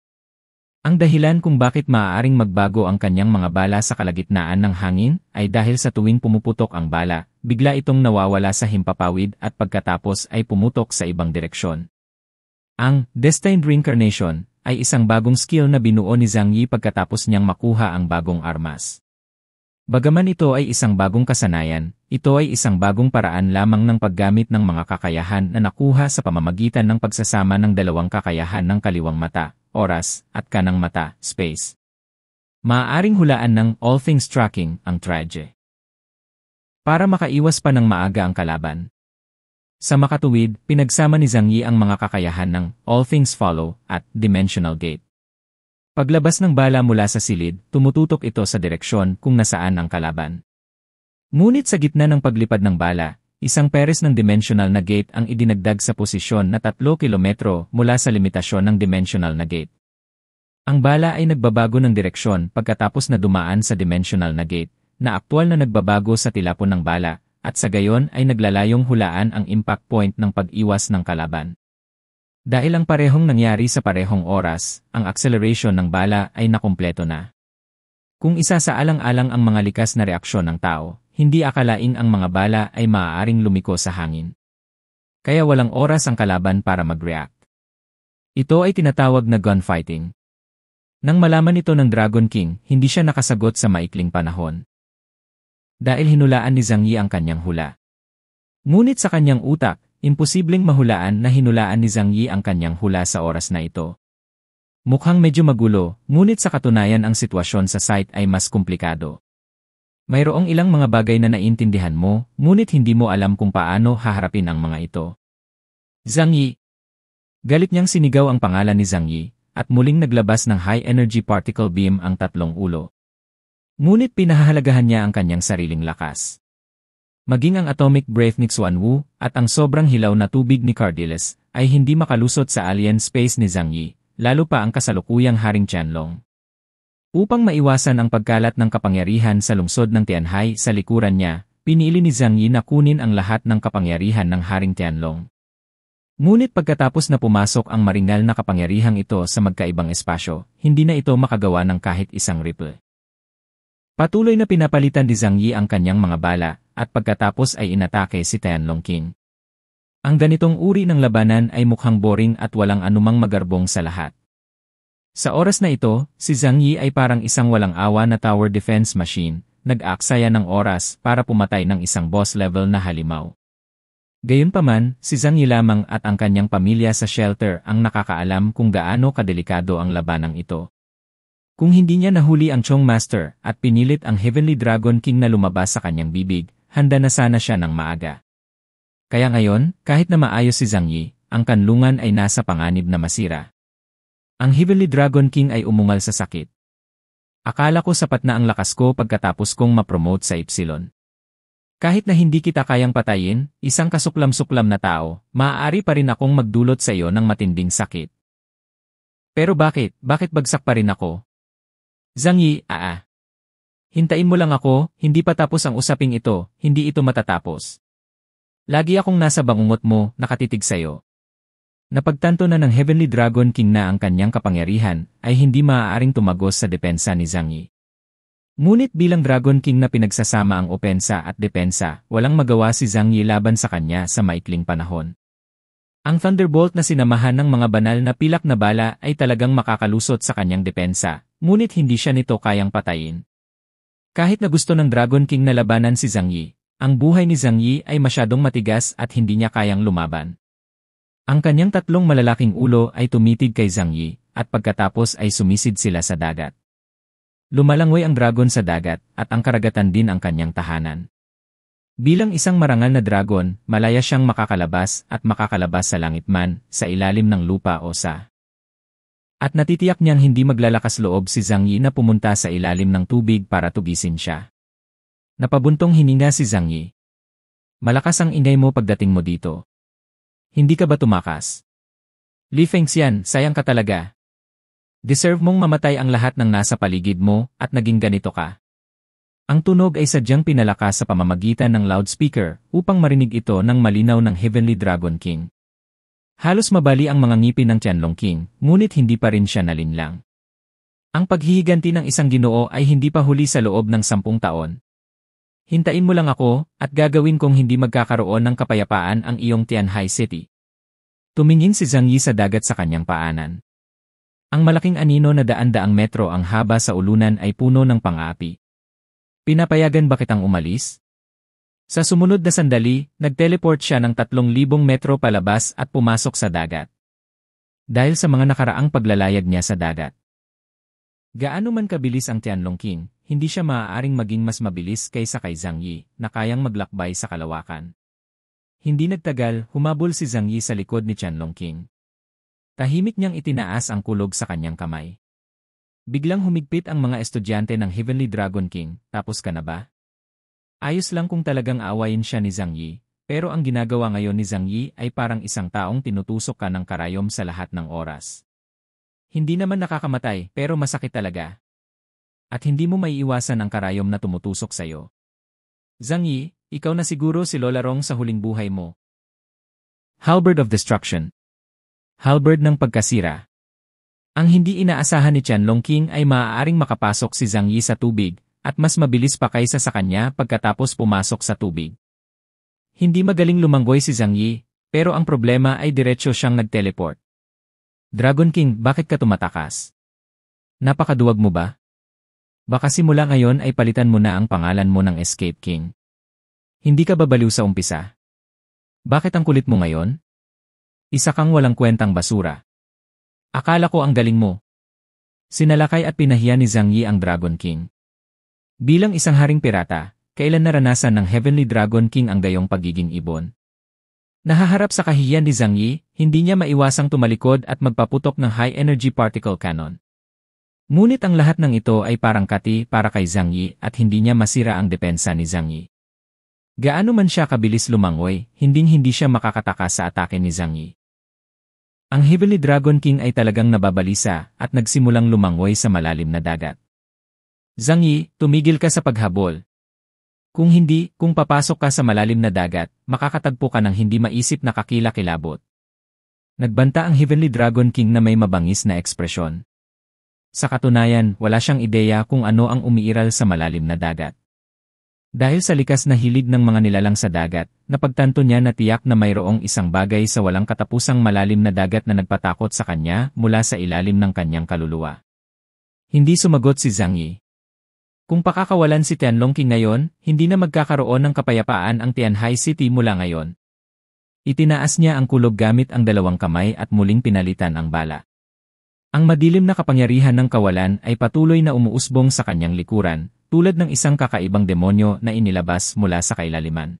Ang dahilan kung bakit maaaring magbago ang kanyang mga bala sa kalagitnaan ng hangin ay dahil sa tuwing pumuputok ang bala, bigla itong nawawala sa himpapawid at pagkatapos ay pumutok sa ibang direksyon. Ang Destined Reincarnation ay isang bagong skill na binuo ni Zhang Yi pagkatapos niyang makuha ang bagong armas. Bagaman ito ay isang bagong kasanayan, ito ay isang bagong paraan lamang ng paggamit ng mga kakayahan na nakuha sa pamamagitan ng pagsasama ng dalawang kakayahan ng kaliwang mata, oras, at kanang mata, space. Maaaring hulaan ng all things tracking ang trage. Para makaiwas pa ng maaga ang kalaban. Sa makatuwid, pinagsama ni Zhang Yi ang mga kakayahan ng all things follow at dimensional gate. Paglabas ng bala mula sa silid, tumututok ito sa direksyon kung nasaan ang kalaban. Ngunit sa gitna ng paglipad ng bala, isang peres ng dimensional na gate ang idinagdag sa posisyon na 3 kilometro mula sa limitasyon ng dimensional na gate. Ang bala ay nagbabago ng direksyon pagkatapos na dumaan sa dimensional na gate, na aktwal na nagbabago sa tilapon ng bala, at sa gayon ay naglalayong hulaan ang impact point ng pag-iwas ng kalaban. Dahil ang parehong nangyari sa parehong oras, ang acceleration ng bala ay nakumpleto na. Kung isasaalang-alang ang mga likas na reaksyon ng tao, hindi akalaing ang mga bala ay maaaring lumiko sa hangin. Kaya walang oras ang kalaban para mag-react. Ito ay tinatawag na gunfighting. Nang malaman ito ng Dragon King, hindi siya nakasagot sa maikling panahon. Dahil hinulaan ni Zhang Yi ang kanyang hula. Ngunit sa kanyang utak, imposibleng mahulaan na hinulaan ni Zhang Yi ang kanyang hula sa oras na ito. Mukhang medyo magulo, ngunit sa katunayan ang sitwasyon sa site ay mas komplikado. Mayroong ilang mga bagay na naintindihan mo, ngunit hindi mo alam kung paano haharapin ang mga ito. Zhang Yi. Galit niyang sinigaw ang pangalan ni Zhang Yi, at muling naglabas ng high-energy particle beam ang 3 ulo. Ngunit pinahahalagahan niya ang kanyang sariling lakas. Maging ang atomic breath ni Xuanwu at ang sobrang hilaw na tubig ni Cardiles ay hindi makalusot sa alien space ni Zhang Yi, lalo pa ang kasalukuyang Haring Qianlong. Upang maiwasan ang pagkalat ng kapangyarihan sa lungsod ng Tianhai sa likuran niya, pinili ni Zhang Yi na kunin ang lahat ng kapangyarihan ng Haring Qianlong. Ngunit pagkatapos na pumasok ang maringal na kapangyarihang ito sa magkaibang espasyo, hindi na ito makagawa ng kahit isang ripple. Patuloy na pinapalitan ni Zhang Yi ang kanyang mga bala, at pagkatapos ay inatake si Tianlong King. Ang ganitong uri ng labanan ay mukhang boring at walang anumang magarbong sa lahat. Sa oras na ito, si Zhang Yi ay parang isang walang awa na tower defense machine, nag-aaksaya ng oras para pumatay ng isang boss level na halimaw. Gayunpaman, si Zhang Yi lamang at ang kanyang pamilya sa shelter ang nakakaalam kung gaano kadelikado ang labanang ito. Kung hindi niya nahuli ang Chong Master at pinilit ang Heavenly Dragon King na lumabas sa kanyang bibig, handa na sana siya ng maaga. Kaya ngayon, kahit na maayos si Zhang Yi, ang kanlungan ay nasa panganib na masira. Ang Heavenly Dragon King ay umungal sa sakit. Akala ko sapat na ang lakas ko pagkatapos kong ma-promote sa Epsilon. Kahit na hindi kita kayang patayin, isang kasuklam-suklam na tao, maaari pa rin akong magdulot sa iyo ng matinding sakit. Pero bakit? Bakit bagsak pa rin ako? Zhang Yi, hintayin mo lang ako, hindi pa tapos ang usaping ito, hindi ito matatapos. Lagi akong nasa bangungot mo, nakatitig sa'yo. Napagtanto na ng Heavenly Dragon King na ang kanyang kapangyarihan ay hindi maaaring tumagos sa depensa ni Zhang Yi. Ngunit bilang Dragon King na pinagsasama ang opensa at depensa, walang magawa si Zhang Yi laban sa kanya sa maikling panahon. Ang Thunderbolt na sinamahan ng mga banal na pilak na bala ay talagang makakalusot sa kanyang depensa, ngunit hindi siya nito kayang patayin. Kahit na gusto ng Dragon King na labanan si Zhang Yi, ang buhay ni Zhang Yi ay masyadong matigas at hindi niya kayang lumaban. Ang kanyang tatlong malalaking ulo ay tumitig kay Zhang Yi, at pagkatapos ay sumisid sila sa dagat. Lumalangoy ang dragon sa dagat, at ang karagatan din ang kanyang tahanan. Bilang isang marangal na dragon, malaya siyang makakalabas at makakalabas sa langit man, sa ilalim ng lupa o sa. At natitiyak niyang hindi maglalakas loob si Zhang Yi na pumunta sa ilalim ng tubig para tugisin siya. Napabuntong hininga si Zhang Yi. Malakas ang ingay mo pagdating mo dito. Hindi ka ba tumakas? Li Fengxian, sayang ka talaga. Deserve mong mamatay ang lahat ng nasa paligid mo at naging ganito ka. Ang tunog ay sadyang pinalakas sa pamamagitan ng loudspeaker upang marinig ito ng malinaw ng Heavenly Dragon King. Halos mabali ang mga ngipin ng Qianlong King, ngunit hindi pa rin siya nalinlang. Ang paghihiganti ng isang ginoo ay hindi pa huli sa loob ng 10 taon. Hintayin mo lang ako, at gagawin kong hindi magkakaroon ng kapayapaan ang iyong Tianhai City. Tumingin si Zhang Yi sa dagat sa kanyang paanan. Ang malaking anino na daan-daang metro ang haba sa ulunan ay puno ng pang-api. Pinapayagan ba kitang umalis? Sa sumunod na sandali, nag-teleport siya ng 3,000 metro palabas at pumasok sa dagat. Dahil sa mga nakaraang paglalayag niya sa dagat. Gaano man kabilis ang Qianlong King, hindi siya maaaring maging mas mabilis kaysa kay Zhang Yi, na kayang maglakbay sa kalawakan. Hindi nagtagal, humabol si Zhang Yi sa likod ni Qianlong King. Tahimik niyang itinaas ang kulog sa kanyang kamay. Biglang humigpit ang mga estudyante ng Heavenly Dragon King, tapos ka na ba? Ayos lang kung talagang aawayin siya ni Zhang Yi, pero ang ginagawa ngayon ni Zhang Yi ay parang isang taong tinutusok ka ng karayom sa lahat ng oras. Hindi naman nakakamatay, pero masakit talaga. At hindi mo maiiwasan ang karayom na tumutusok sa'yo. Zhang Yi, ikaw na siguro si Lola Rong sa huling buhay mo. Halberd of Destruction. Halberd ng pagkasira. Ang hindi inaasahan ni Qianlong King ay maaaring makapasok si Zhang Yi sa tubig, at mas mabilis pa kaysa sa kanya pagkatapos pumasok sa tubig. Hindi magaling lumanggoy si Zhang Yi, pero ang problema ay diretsyo siyang nag-teleport. Dragon King, bakit ka tumatakas? Napakaduwag mo ba? Baka simula ngayon ay palitan mo na ang pangalan mo ng Escape King. Hindi ka babaliw sa umpisa. Bakit ang kulit mo ngayon? Isa kang walang kwentang basura. Akala ko ang galing mo. Sinalakay at pinahiya ni Zhang Yi ang Dragon King. Bilang isang haring pirata, kailan naranasan ng Heavenly Dragon King ang gayong pagiging ibon? Nahaharap sa kahihiyan ni Zhang Yi, hindi niya maiwasang tumalikod at magpaputok ng high-energy particle cannon. Ngunit ang lahat ng ito ay parang kati para kay Zhang Yi at hindi niya masira ang depensa ni Zhang Yi. Gaano man siya kabilis lumangoy, hinding-hindi siya makakataka sa atake ni Zhang Yi. Ang Heavenly Dragon King ay talagang nababalisa at nagsimulang lumangoy sa malalim na dagat. Zhang Yi, tumigil ka sa paghabol. Kung hindi, kung papasok ka sa malalim na dagat, makakatagpo ka ng hindi maisip na kakilakilabot. Nagbanta ang Heavenly Dragon King na may mabangis na ekspresyon. Sa katunayan, wala siyang ideya kung ano ang umiiral sa malalim na dagat. Dahil sa likas na hilig ng mga nilalang sa dagat, napagtanto niya na tiyak na mayroong isang bagay sa walang katapusang malalim na dagat na nagpatakot sa kanya mula sa ilalim ng kanyang kaluluwa. Hindi sumagot si Zhang Yi. Kung pakakawalan si Tianlong King ngayon, hindi na magkakaroon ng kapayapaan ang Tianhai City mula ngayon. Itinaas niya ang kulog gamit ang dalawang kamay at muling pinalitan ang bala. Ang madilim na kapangyarihan ng kawalan ay patuloy na umuusbong sa kanyang likuran, tulad ng isang kakaibang demonyo na inilabas mula sa kailaliman.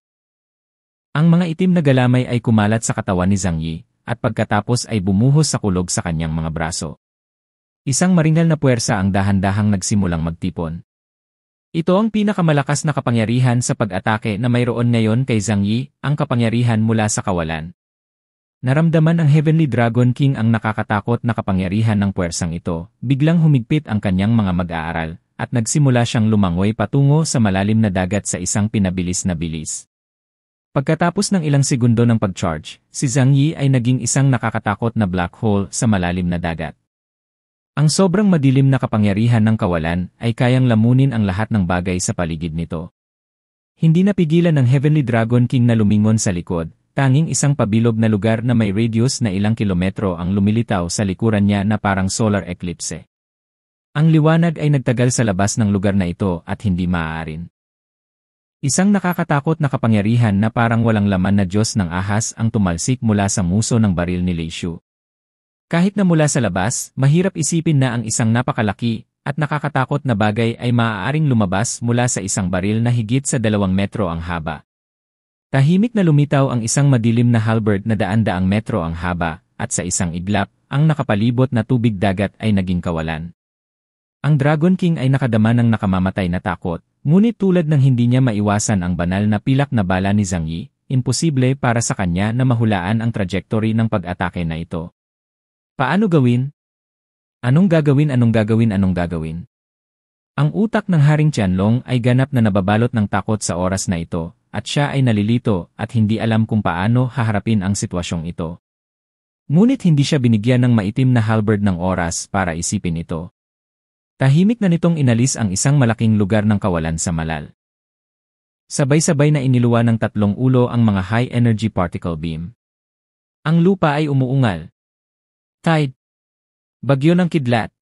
Ang mga itim na galamay ay kumalat sa katawan ni Zhang Yi, at pagkatapos ay bumuhos sa kulog sa kanyang mga braso. Isang maringal na puwersa ang dahan-dahang nagsimulang magtipon. Ito ang pinakamalakas na kapangyarihan sa pag-atake na mayroon ngayon kay Zhang Yi, ang kapangyarihan mula sa kawalan. Naramdaman ng Heavenly Dragon King ang nakakatakot na kapangyarihan ng puwersang ito, biglang humigpit ang kanyang mga mag-aaral, at nagsimula siyang lumangoy patungo sa malalim na dagat sa isang pinabilis na bilis. Pagkatapos ng ilang segundo ng pag-charge, si Zhang Yi ay naging isang nakakatakot na black hole sa malalim na dagat. Ang sobrang madilim na kapangyarihan ng kawalan ay kayang lamunin ang lahat ng bagay sa paligid nito. Hindi napigilan ng Heavenly Dragon King na lumingon sa likod. Tanging isang pabilog na lugar na may radius na ilang kilometro ang lumilitaw sa likuran niya na parang solar eclipse. Ang liwanag ay nagtagal sa labas ng lugar na ito at hindi maaarin. Isang nakakatakot na kapangyarihan na parang walang laman na Diyos ng ahas ang tumalsik mula sa muso ng baril ni Lei Shu. Kahit na mula sa labas, mahirap isipin na ang isang napakalaki at nakakatakot na bagay ay maaaring lumabas mula sa isang baril na higit sa 2 metro ang haba. Tahimik na lumitaw ang isang madilim na halberd na daan-daang metro ang haba, at sa isang iglap, ang nakapalibot na tubig dagat ay naging kawalan. Ang Dragon King ay nakadama ng nakamamatay na takot, ngunit tulad ng hindi niya maiwasan ang banal na pilak na bala ni Zhang Yi, imposible para sa kanya na mahulaan ang trajectory ng pag-atake na ito. Paano gawin? Anong gagawin? Ang utak ng Haring Tianlong ay ganap na nababalot ng takot sa oras na ito, at siya ay nalilito at hindi alam kung paano haharapin ang sitwasyong ito. Ngunit hindi siya binigyan ng maitim na halberd ng oras para isipin ito. Tahimik na nitong inalis ang isang malaking lugar ng kawalan sa malal. Sabay-sabay na iniluwa ng 3 ulo ang mga high-energy particle beam. Ang lupa ay umuungal. Tide. Bagyo ng kidlat.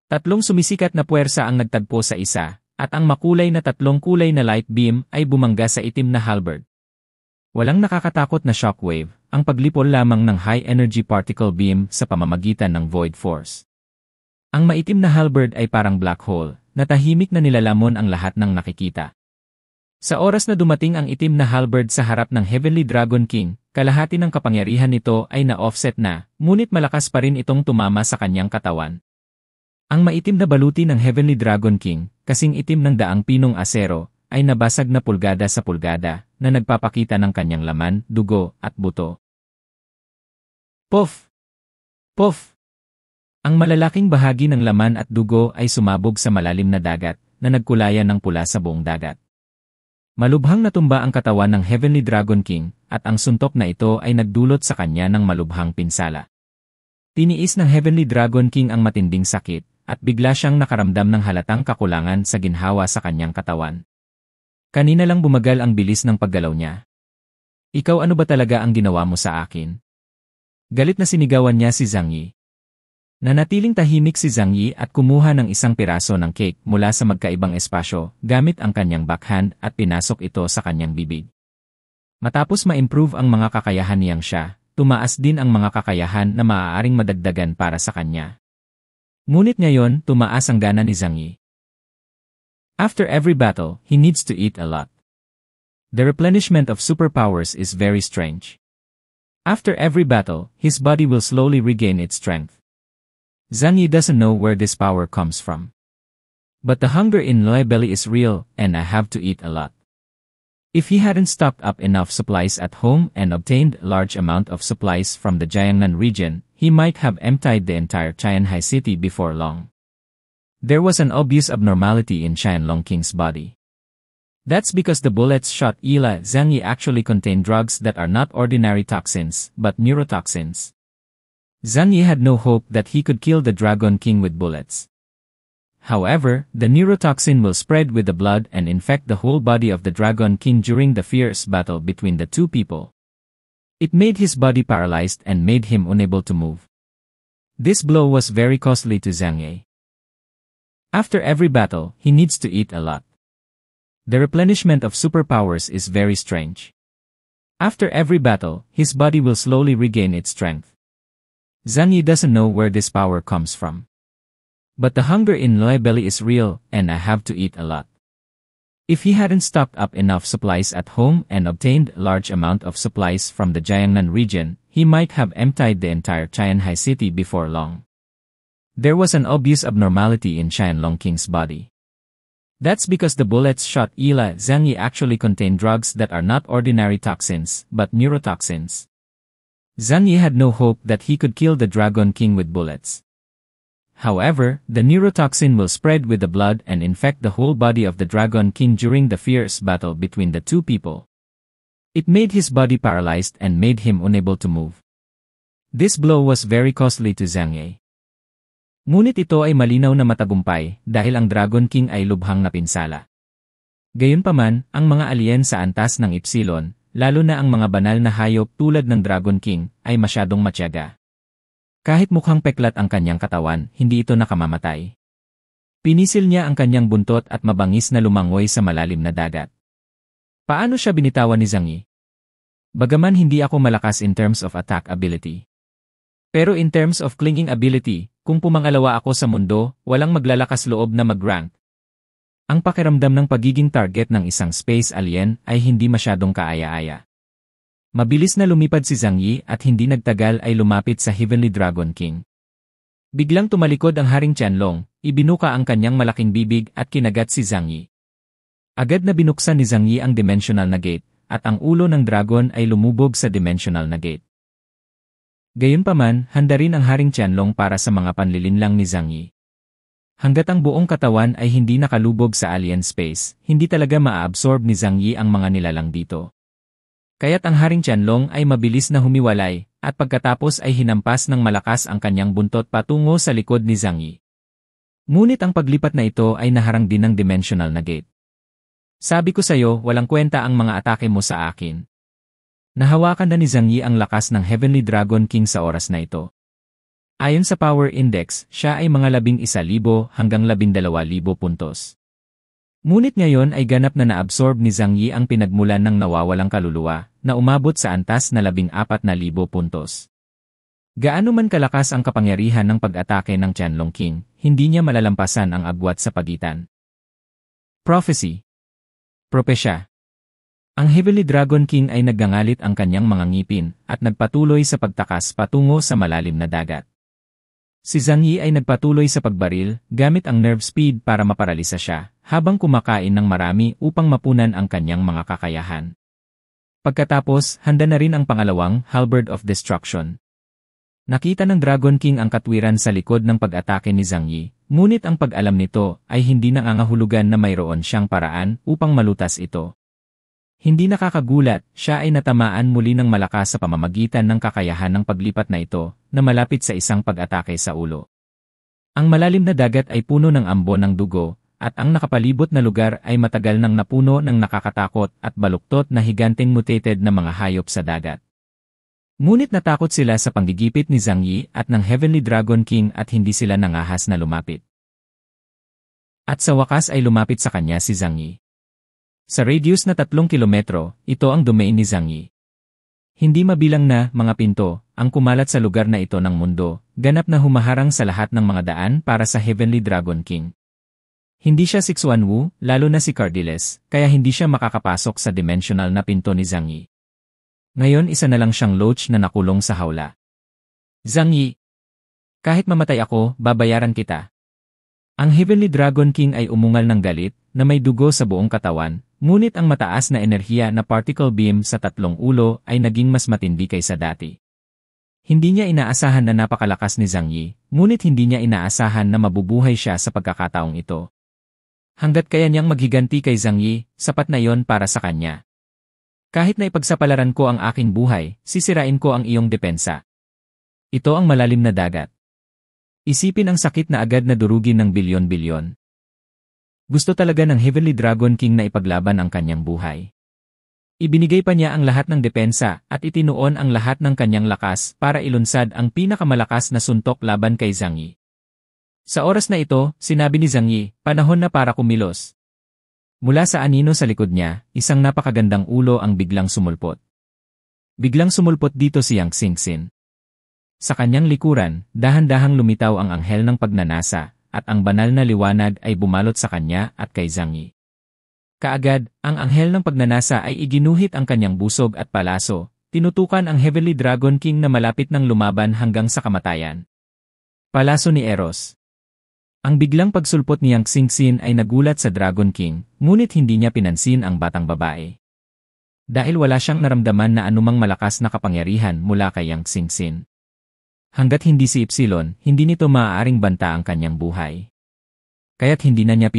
3 sumisikat na puwersa ang nagtagpo sa isa, at ang makulay na 3 kulay na light beam ay bumangga sa itim na halberd. Walang nakakatakot na shockwave, ang paglipol lamang ng high-energy particle beam sa pamamagitan ng void force. Ang maitim na halberd ay parang black hole, na tahimik na nilalamon ang lahat ng nakikita. Sa oras na dumating ang itim na halberd sa harap ng Heavenly Dragon King, kalahati ng kapangyarihan nito ay na-offset na, ngunit malakas pa rin itong tumama sa kanyang katawan. Ang maitim na baluti ng Heavenly Dragon King, kasing itim ng daang pinong asero, ay nabasag na pulgada sa pulgada, na nagpapakita ng kanyang laman, dugo, at buto. Puff! Puff! Ang malalaking bahagi ng laman at dugo ay sumabog sa malalim na dagat, na nagkulayan ng pula sa buong dagat. Malubhang natumba ang katawan ng Heavenly Dragon King, at ang suntok na ito ay nagdulot sa kanya ng malubhang pinsala. Tiniis ng Heavenly Dragon King ang matinding sakit, at bigla siyang nakaramdam ng halatang kakulangan sa ginhawa sa kanyang katawan. Kanina lang bumagal ang bilis ng paggalaw niya. Ikaw, ano ba talaga ang ginawa mo sa akin? Galit na sinigawan niya si Zhang Yi. Nanatiling tahimik si Zhang Yi at kumuha ng isang piraso ng cake mula sa magkaibang espasyo gamit ang kanyang backhand at pinasok ito sa kanyang bibig. Matapos ma-improve ang mga kakayahan niyang siya, tumaas din ang mga kakayahan na maaaring madagdagan para sa kanya. Ngunit ngayon, tumaas ang gana ni Zhang Yi. After every battle, he needs to eat a lot. The replenishment of superpowers is very strange. After every battle, his body will slowly regain its strength. Zhang Yi doesn't know where this power comes from. But the hunger in my belly is real, and I have to eat a lot. If he hadn't stocked up enough supplies at home and obtained a large amount of supplies from the Jiangnan region, he might have emptied the entire Qianhai city before long. There was an obvious abnormality in Qianlong King's body. That's because the bullets shot Ila Zhang Yi actually contained drugs that are not ordinary toxins, but neurotoxins. Zhang Yi had no hope that he could kill the Dragon King with bullets. However, the neurotoxin will spread with the blood and infect the whole body of the Dragon King during the fierce battle between the two people. It made his body paralyzed and made him unable to move. This blow was very costly to Zhang Yi. After every battle, he needs to eat a lot. The replenishment of superpowers is very strange. After every battle, his body will slowly regain its strength. Zhang Yi doesn't know where this power comes from. But the hunger in my belly is real, and I have to eat a lot. If he hadn't stocked up enough supplies at home and obtained a large amount of supplies from the Jiangnan region, he might have emptied the entire Qianhai city before long. There was an obvious abnormality in Qianlong King's body. That's because the bullets shot Ila Zhang Yi actually contained drugs that are not ordinary toxins, but neurotoxins. Zhang Yi had no hope that he could kill the Dragon King with bullets. However, the neurotoxin will spread with the blood and infect the whole body of the Dragon King during the fierce battle between the two people. It made his body paralyzed and made him unable to move. This blow was very costly to Zhang Yi. Ngunit ito ay malinaw na matagumpay dahil ang Dragon King ay lubhang napinsala. Gayunpaman, ang mga alien sa antas ng Epsilon, lalo na ang mga banal na hayop tulad ng Dragon King, ay masyadong matyaga. Kahit mukhang peklat ang kanyang katawan, hindi ito nakamamatay. Pinisil niya ang kanyang buntot at mabangis na lumangoy sa malalim na dagat. Paano siya binitawan ni Zhang Yi? Bagaman hindi ako malakas in terms of attack ability. Pero in terms of clinging ability, kung pumangalawa ako sa mundo, walang maglalakas loob na mag-rank. Ang pakiramdam ng pagiging target ng isang space alien ay hindi masyadong kaaya-aya. Mabilis na lumipad si Zhang Yi at hindi nagtagal ay lumapit sa Heavenly Dragon King. Biglang tumalikod ang Haring Qianlong, ibinuka ang kanyang malaking bibig at kinagat si Zhang Yi. Agad na binuksan ni Zhang Yi ang dimensional na gate, at ang ulo ng dragon ay lumubog sa dimensional na gate. Gayunpaman, handa rin ang Haring Qianlong para sa mga panlilinlang ni Zhang Yi. Hanggat ang buong katawan ay hindi nakalubog sa alien space, hindi talaga maaabsorb ni Zhang Yi ang mga nilalang dito. Kaya't ang Haring Qianlong ay mabilis na humiwalay, at pagkatapos ay hinampas ng malakas ang kanyang buntot patungo sa likod ni Zhang Yi. Ngunit ang paglipat na ito ay naharang din ng dimensional na gate. Sabi ko sa'yo, walang kwenta ang mga atake mo sa akin. Nahawakan na ni Zhang Yi ang lakas ng Heavenly Dragon King sa oras na ito. Ayon sa Power Index, siya ay mga 11,000 hanggang 12,000 puntos. Ngunit ngayon ay ganap na naabsorb ni Zhang Yi ang pinagmulan ng nawawalang kaluluwa, na umabot sa antas na 14,000 puntos. Gaano man kalakas ang kapangyarihan ng pag-atake ng Qianlong King, hindi niya malalampasan ang agwat sa pagitan. Prophecy. Propesya. Ang Heavenly Dragon King ay naggangalit ang kanyang mga ngipin at nagpatuloy sa pagtakas patungo sa malalim na dagat. Si Zhang Yi ay nagpatuloy sa pagbaril gamit ang nerve speed para maparalisa siya, habang kumakain ng marami upang mapunan ang kanyang mga kakayahan. Pagkatapos, handa na rin ang pangalawang Halberd of Destruction. Nakita ng Dragon King ang katwiran sa likod ng pag-atake ni Zhang Yi, ngunit ang pag-alam nito ay hindi nangangahulugan na mayroon siyang paraan upang malutas ito. Hindi nakakagulat, siya ay natamaan muli ng malakas sa pamamagitan ng kakayahan ng paglipat na ito, na malapit sa isang pag-atake sa ulo. Ang malalim na dagat ay puno ng ambon ng dugo, at ang nakapalibot na lugar ay matagal nang napuno ng nakakatakot at baluktot na higanteng mutated na mga hayop sa dagat. Ngunit natakot sila sa panggigipit ni Zhang Yi at ng Heavenly Dragon King at hindi sila nangahas na lumapit. At sa wakas ay lumapit sa kanya si Zhang Yi. Sa radius na 3 kilometro, ito ang domain ni Zhang Yi. Hindi mabilang na mga pinto ang kumalat sa lugar na ito ng mundo, ganap na humaharang sa lahat ng mga daan para sa Heavenly Dragon King. Hindi siya si Xuanwu, lalo na si Cardiles, kaya hindi siya makakapasok sa dimensional na pinto ni Zhang Yi. Ngayon isa na lang siyang loach na nakulong sa hawla. Zhang Yi. Kahit mamatay ako, babayaran kita. Ang Heavenly Dragon King ay umungal ng galit, na may dugo sa buong katawan, ngunit ang mataas na enerhiya na particle beam sa tatlong ulo ay naging mas matindi kaysa dati. Hindi niya inaasahan na napakalakas ni Zhang Yi, ngunit hindi niya inaasahan na mabubuhay siya sa pagkakataong ito. Hanggat kaya niyang maghiganti kay Zhang Yi, sapat na yon para sa kanya. Kahit na ipagsapalaran ko ang aking buhay, sisirain ko ang iyong depensa. Ito ang malalim na dagat. Isipin ang sakit na agad na durugin ng bilyon-bilyon. Gusto talaga ng Heavenly Dragon King na ipaglaban ang kanyang buhay. Ibinigay pa niya ang lahat ng depensa at itinuon ang lahat ng kanyang lakas para ilunsad ang pinakamalakas na suntok laban kay Zhang Yi. Sa oras na ito, sinabi ni Zhang Yi, panahon na para kumilos. Mula sa anino sa likod niya, isang napakagandang ulo ang biglang sumulpot. Biglang sumulpot dito si Yang Xingxin. Sa kanyang likuran, dahan-dahang lumitaw ang anghel ng pagnanasa, at ang banal na liwanag ay bumalot sa kanya at kay Zhang Yi. Kaagad, ang anghel ng pagnanasa ay iginuhit ang kanyang busog at palaso, tinutukan ang Heavenly Dragon King na malapit ng lumaban hanggang sa kamatayan. Palaso ni Eros. Ang biglang pagsulpot ni Yang Xingxin ay nagulat sa Dragon King, ngunit hindi niya pinansin ang batang babae. Dahil wala siyang naramdaman na anumang malakas na kapangyarihan mula kay Yang Xingxin. Hanggat hindi si Epsilon, hindi nito maaaring banta ang kanyang buhay. Kaya't hindi na niya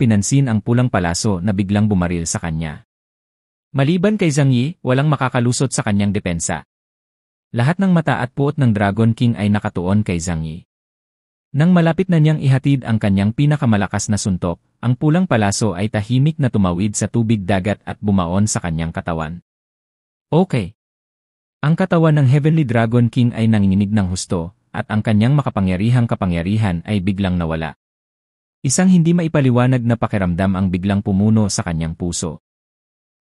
pinansin ang pulang palaso na biglang bumaril sa kanya. Maliban kay Zhang Yi, walang makakalusot sa kanyang depensa. Lahat ng mata at puot ng Dragon King ay nakatuon kay Zhang Yi. Nang malapit na niyang ihatid ang kanyang pinakamalakas na suntok, ang pulang palaso ay tahimik na tumawid sa tubig dagat at bumaon sa kanyang katawan. Okay. Ang katawan ng Heavenly Dragon King ay nanginginig ng husto, at ang kanyang makapangyarihang kapangyarihan ay biglang nawala. Isang hindi maipaliwanag na pakiramdam ang biglang pumuno sa kanyang puso.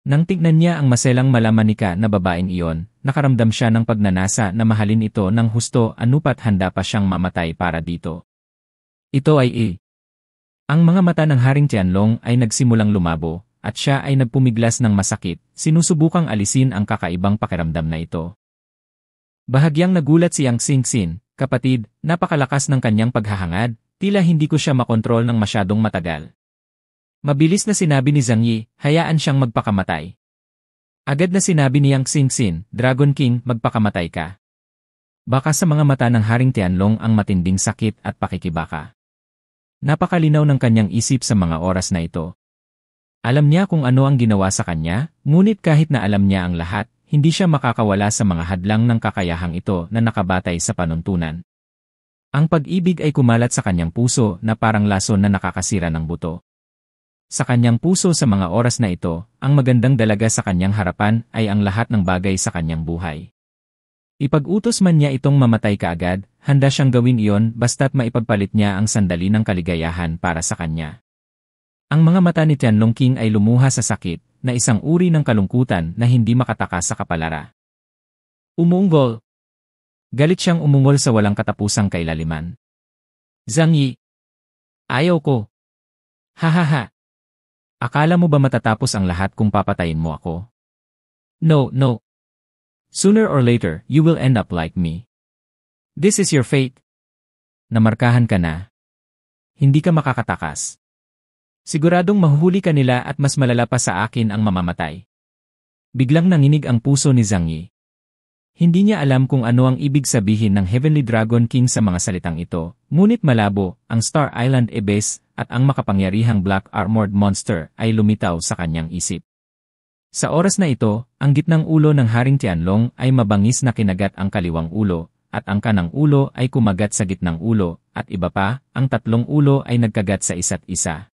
Nang tignan niya ang maselang malamanika na babaeng iyon, nakaramdam siya ng pagnanasa na mahalin ito ng husto anupat handa pa siyang mamatay para dito. Ito ay Ang mga mata ng Haring Tianlong ay nagsimulang lumabo, at siya ay nagpumiglas ng masakit, sinusubukang alisin ang kakaibang pakiramdam na ito. Bahagyang nagulat si Yang Xingxin, kapatid, napakalakas ng kanyang paghahangad, tila hindi ko siya makontrol ng masyadong matagal. Mabilis na sinabi ni Zhang Yi, hayaan siyang magpakamatay. Agad na sinabi ni Yang Xingxin, Dragon King, magpakamatay ka. Baka sa mga mata ng Haring Tianlong ang matinding sakit at pakikibaka. Napakalinaw ng kanyang isip sa mga oras na ito. Alam niya kung ano ang ginawa sa kanya, ngunit kahit na alam niya ang lahat, hindi siya makakawala sa mga hadlang ng kakayahang ito na nakabatay sa panuntunan. Ang pag-ibig ay kumalat sa kanyang puso na parang lason na nakakasira ng buto. Sa kanyang puso sa mga oras na ito, ang magandang dalaga sa kanyang harapan ay ang lahat ng bagay sa kanyang buhay. Ipag-utos man niya itong mamatay kaagad, handa siyang gawin iyon basta't maipagpalit niya ang sandali ng kaligayahan para sa kanya. Ang mga mata ni Tianlong King ay lumuha sa sakit, na isang uri ng kalungkutan na hindi makatakas sa kapalara. Umunggol. Galit siyang umungol sa walang katapusang kailaliman. Zhang Yi. Ayaw ko. Hahaha. Akala mo ba matatapos ang lahat kung papatayin mo ako? No. Sooner or later, you will end up like me. This is your fate. Namarkahan ka na. Hindi ka makakatakas. Siguradong mahuhuli ka nila at mas malala pa sa akin ang mamamatay. Biglang nanginig ang puso ni Zhang Yi. Hindi niya alam kung ano ang ibig sabihin ng Heavenly Dragon King sa mga salitang ito, ngunit malabo, ang Star Island Abyss at ang makapangyarihang Black Armored Monster ay lumitaw sa kanyang isip. Sa oras na ito, ang gitnang ulo ng Haring Tianlong ay mabangis na kinagat ang kaliwang ulo, at ang kanang ulo ay kumagat sa gitnang ulo, at iba pa, ang tatlong ulo ay nagkagat sa isa't isa.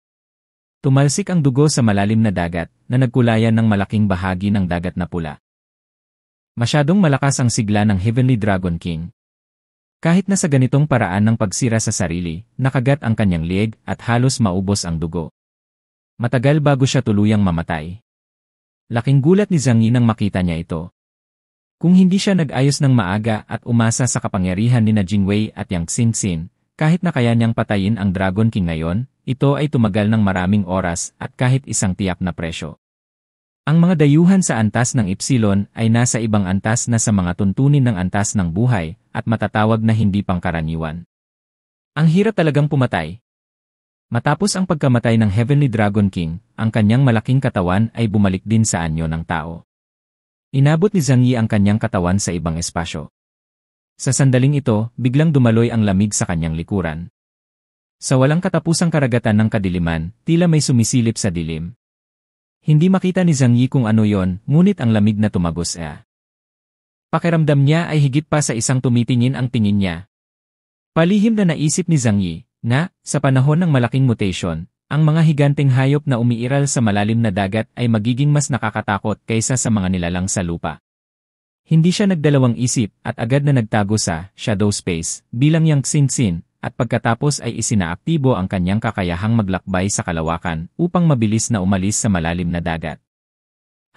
Tumalsik ang dugo sa malalim na dagat, na nagkulayan ng malaking bahagi ng dagat na pula. Masyadong malakas ang sigla ng Heavenly Dragon King. Kahit na sa ganitong paraan ng pagsira sa sarili, nakagat ang kanyang lieg at halos maubos ang dugo. Matagal bago siya tuluyang mamatay. Laking gulat ni Zhang Yi nang makita niya ito. Kung hindi siya nag-ayos ng maaga at umasa sa kapangyarihan ni Jingwei at Yang Xingxin, kahit na kaya niyang patayin ang Dragon King ngayon, ito ay tumagal ng maraming oras at kahit isang tiyak na presyo. Ang mga dayuhan sa antas ng Epsilon ay nasa ibang antas na sa mga tuntunin ng antas ng buhay at matatawag na hindi pangkaraniwan. Ang hirap talagang pumatay. Matapos ang pagkamatay ng Heavenly Dragon King, ang kanyang malaking katawan ay bumalik din sa anyo ng tao. Inabot ni Zhang Yi ang kanyang katawan sa ibang espasyo. Sa sandaling ito, biglang dumaloy ang lamig sa kanyang likuran. Sa walang katapusang karagatan ng kadiliman, tila may sumisilip sa dilim. Hindi makita ni Zhang Yi kung ano yon, ngunit ang lamig na tumagos Pakiramdam niya ay higit pa sa isang tumitingin ang tingin niya. Palihim na naisip ni Zhang Yi, na, sa panahon ng malaking mutation, ang mga higanteng hayop na umiiral sa malalim na dagat ay magiging mas nakakatakot kaysa sa mga nilalang sa lupa. Hindi siya nagdalawang isip at agad na nagtago sa shadow space bilang Yang Xinxin at pagkatapos ay isinaaktibo ang kanyang kakayahang maglakbay sa kalawakan upang mabilis na umalis sa malalim na dagat.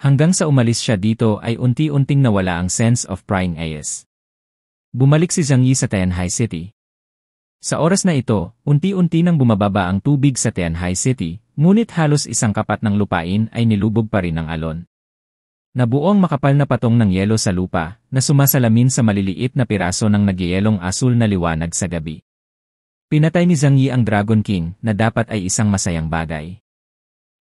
Hanggang sa umalis siya dito ay unti-unting nawala ang sense of prying eyes. Bumalik si Zhang Yi sa Tianhai City. Sa oras na ito, unti-unti nang bumababa ang tubig sa Tianhai City, ngunit halos isang kapat ng lupain ay nilubog pa rin ng alon. Nabuo ang makapal na patong ng yelo sa lupa na sumasalamin sa maliliit na piraso ng nagyayelong asul na liwanag sa gabi. Pinatay ni Zhang Yi ang Dragon King na dapat ay isang masayang bagay.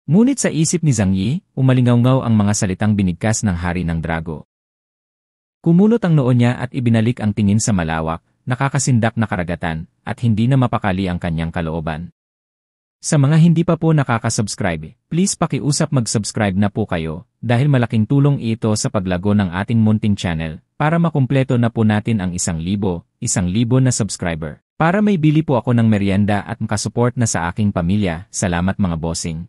Ngunit sa isip ni Zhang Yi, umalingaw-ngaw ang mga salitang binigkas ng hari ng Drago. Kumulot ang noo niya at ibinalik ang tingin sa malawak, nakakasindak na karagatan, at hindi na mapakali ang kanyang kalooban. Sa mga hindi pa po nakaka-subscribe, please pakiusap mag-subscribe na po kayo, dahil malaking tulong ito sa paglago ng ating munting channel, para makumpleto na po natin ang 1,000 na subscriber. Para may bili po ako ng merienda at makasupport na sa aking pamilya, salamat mga bossing.